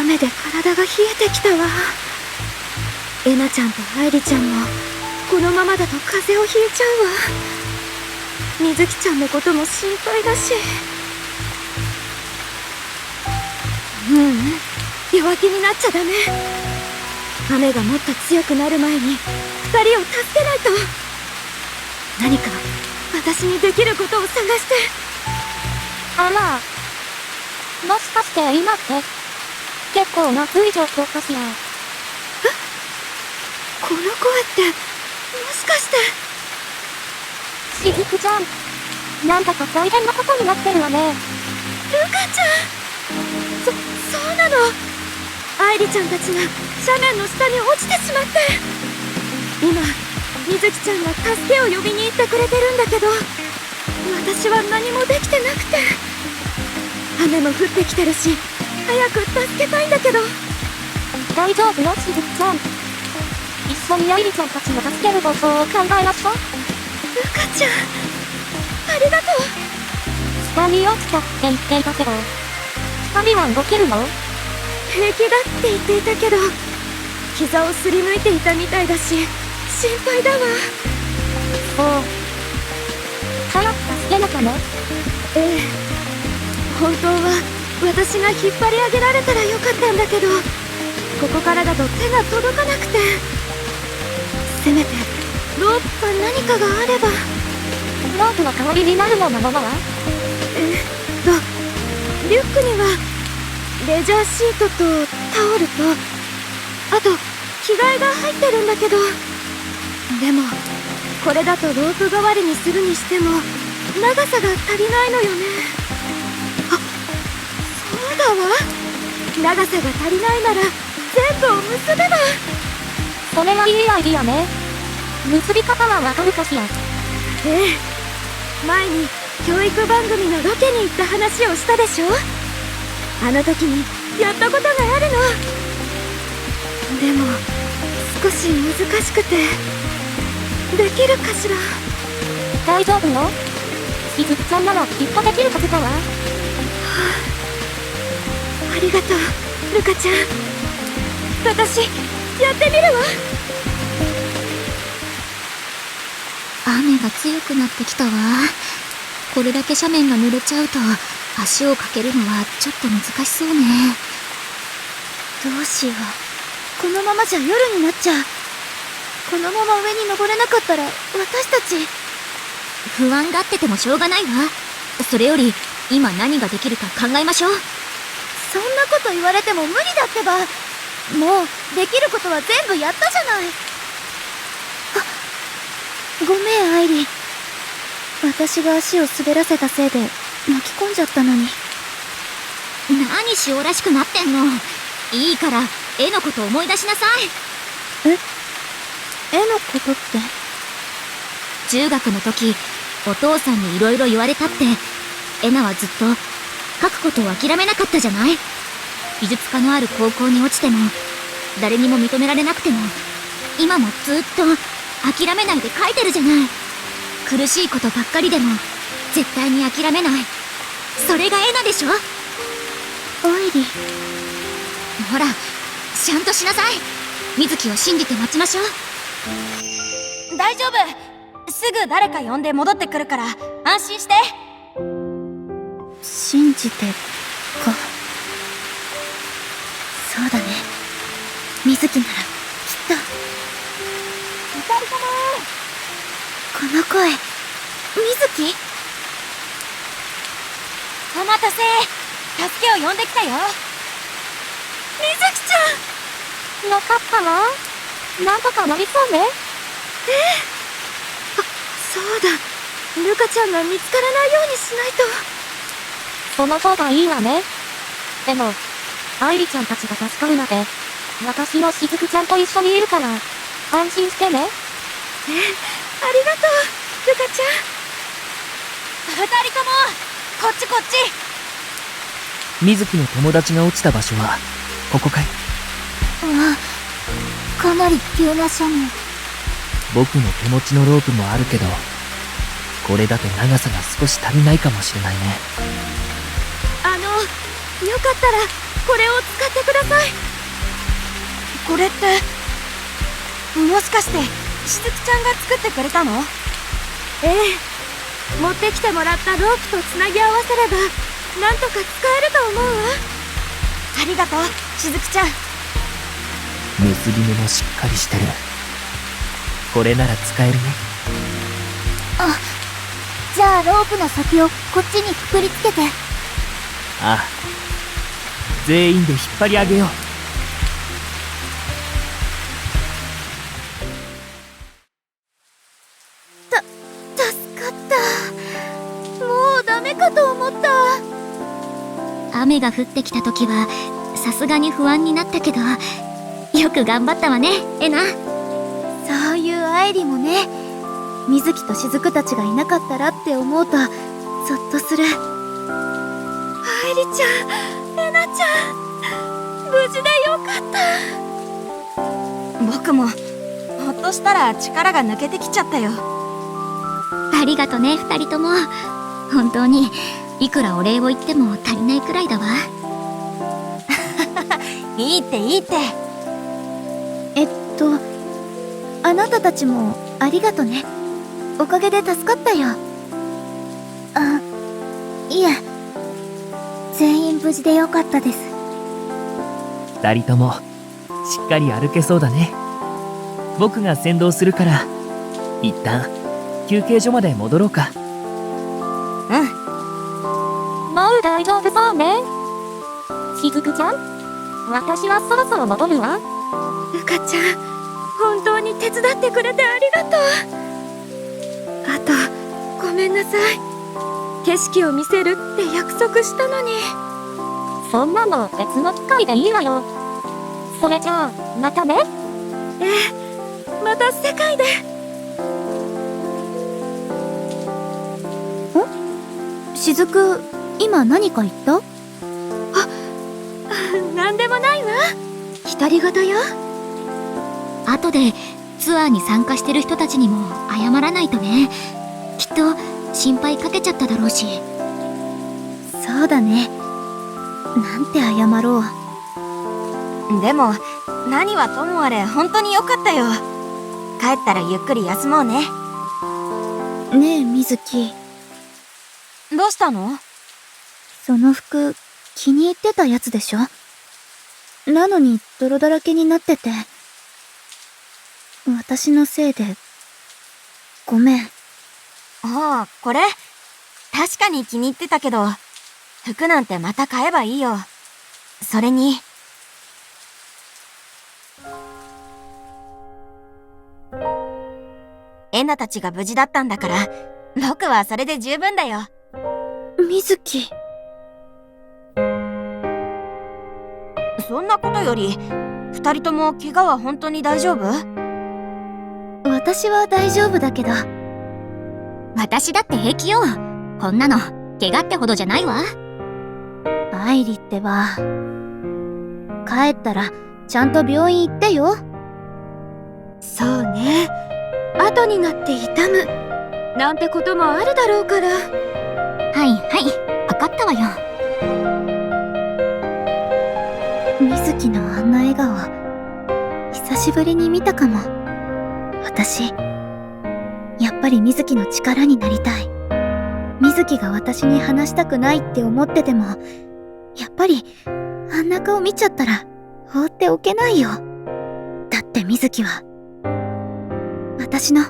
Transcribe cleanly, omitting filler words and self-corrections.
雨で体が冷えてきたわ。えなちゃんと愛梨ちゃんもこのままだと風邪をひいちゃうわ。みずきちゃんのことも心配だし。弱気になっちゃダメ。雨がもっと強くなる前に2人を助けないと。何か私にできることを探して。あら、もしかして今って結構な暑い状況かしら。この声ってもしかして。しずくちゃん、なんだか大変なことになってるわね。ルカちゃん。そうなの。愛梨ちゃんたちが斜面の下に落ちてしまって、今みずきちゃんが助けを呼びに行ってくれてるんだけど、私は何もできてなくて。雨も降ってきてるし、早く助けたいんだけど。大丈夫よ、しずくちゃん。一緒に愛梨ちゃんたちを助ける方法を考えましょう。ルカちゃん、ありがとう。下に落ちたって言っていたけど、二人は動けるの？平気だって言っていたけど、膝をすりむいていたみたいだし心配だわ。そう。早く助けなきゃね。ええ、本当は私が引っ張り上げられたらよかったんだけど、ここからだと手が届かなくて。せめてロープか何かがあれば。ロープの代わりになるようなものは？リュックにはレジャーシートとタオルと、あと着替えが入ってるんだけど、でもこれだとロープ代わりにするにしても長さが足りないのよね。あ、そうだわ。長さが足りないなら全部を結べば。それはいいアイディアね。結び方はわかるかしら？ええ、前に教育番組のロケに行った話をしたでしょ。あの時にやったことがあるの。でも少し難しくて。できるかしら？大丈夫よ。しずくちゃんならきっとできるはずだわ。ありがとう、ルカちゃん。私やってみるわ。雨が強くなってきたわ。これだけ斜面が濡れちゃうと足をかけるのはちょっと難しそうね。どうしよう。このままじゃ夜になっちゃう。このまま上に登れなかったら私たち。不安がっててもしょうがないわ。それより今何ができるか考えましょう。そんなこと言われても無理だってば。もうできることは全部やったじゃない。ごめん、愛梨。私が足を滑らせたせいで巻き込んじゃったのに。何しおらしくなってんの。いいから絵のこと思い出しなさい。絵のことって？中学の時お父さんに色々言われたって、えなはずっと描くことを諦めなかったじゃない。美術科のある高校に落ちても誰にも認められなくても、今もずっと諦めないで描いてるじゃない。苦しいことばっかりでも絶対に諦めない。それがえなでしょ。愛梨。ほら、ちゃんとしなさい。水木を信じて待ちましょう。大丈夫。すぐ誰か呼んで戻ってくるから安心して。信じてか。そうだね。水木ならきっと。二人とも。この声、水木？お待たせ。助けを呼んできたよ。水木ちゃん。よかったわ。なんとかなりそうね。そうだ。ルカちゃんが見つからないようにしないと。その方がいいわね。でも、愛梨ちゃんたちが助かるまで、私もしずくちゃんと一緒にいるから、安心してね。ありがとう、ルカちゃん。二人とも、こっちこっち。水木の友達が落ちた場所は、ここかい？かなり急な斜面。僕の手持ちのロープもあるけど、これだと長さが少し足りないかもしれないね。よかったらこれを使ってください。これってもしかしてしずくちゃんが作ってくれたの？ええ、持ってきてもらったロープとつなぎ合わせればなんとか使えると思うわ。ありがとうしずくちゃん。結び目もしっかりしてる。これなら使えるね。じゃあロープの先をこっちにくくりつけて。ああ、全員で引っ張り上げよう。助かった。もうダメかと思った。雨が降ってきた時はさすがに不安になったけど、よく頑張ったわね、エナ。そういう愛理もね、水木と雫たちがいなかったらって思うとゾッとする。愛理ちゃん、エナちゃん、無事でよかった。僕もほっとしたら力が抜けてきちゃったよ。ありがとね、二人とも。本当にいくらお礼を言っても足りないくらいだわ。いいっていいって。あなたたちもありがとね。おかげで助かったよ。いえ、全員無事でよかったです。二人ともしっかり歩けそうだね。僕が先導するから一旦休憩所まで戻ろうか。うん。もう大丈夫そうね。しずくちゃん、私はそろそろ戻るわ。うかちゃん、本当に手伝ってくれてありがとう。あと、ごめんなさい。景色を見せるって約束したのに。そんなの別の機会でいいわよ。それじゃあ、またね。ええ、また世界で。しずく、今何か言った？なんでもないわ。独り言よ。後でツアーに参加してる人たちにも謝らないとね。きっと心配かけちゃっただろうし。そうだね。なんて謝ろう。でも何はともあれ本当によかったよ。帰ったらゆっくり休もうね。ねえ、水木。どうしたの？その服、気に入ってたやつでしょ？なのに泥だらけになってて。私のせいで、ごめん。ああ、これ確かに気に入ってたけど、服なんてまた買えばいいよ。それに、エナたちが無事だったんだから、僕はそれで十分だよ。水木。そんなことより、二人とも怪我は本当に大丈夫？私は大丈夫だけど。私だって平気よ。こんなの怪我ってほどじゃないわ。愛理ってば、帰ったらちゃんと病院行ってよ。そうね。後になって痛むなんてこともあるだろうから。はいはい、分かったわよ。水木のあんな笑顔、久しぶりに見たかも。私、やっぱり水木の力になりたい。水木が私に話したくないって思ってても、やっぱりあんな顔見ちゃったら放っておけないよ。だって水木は私の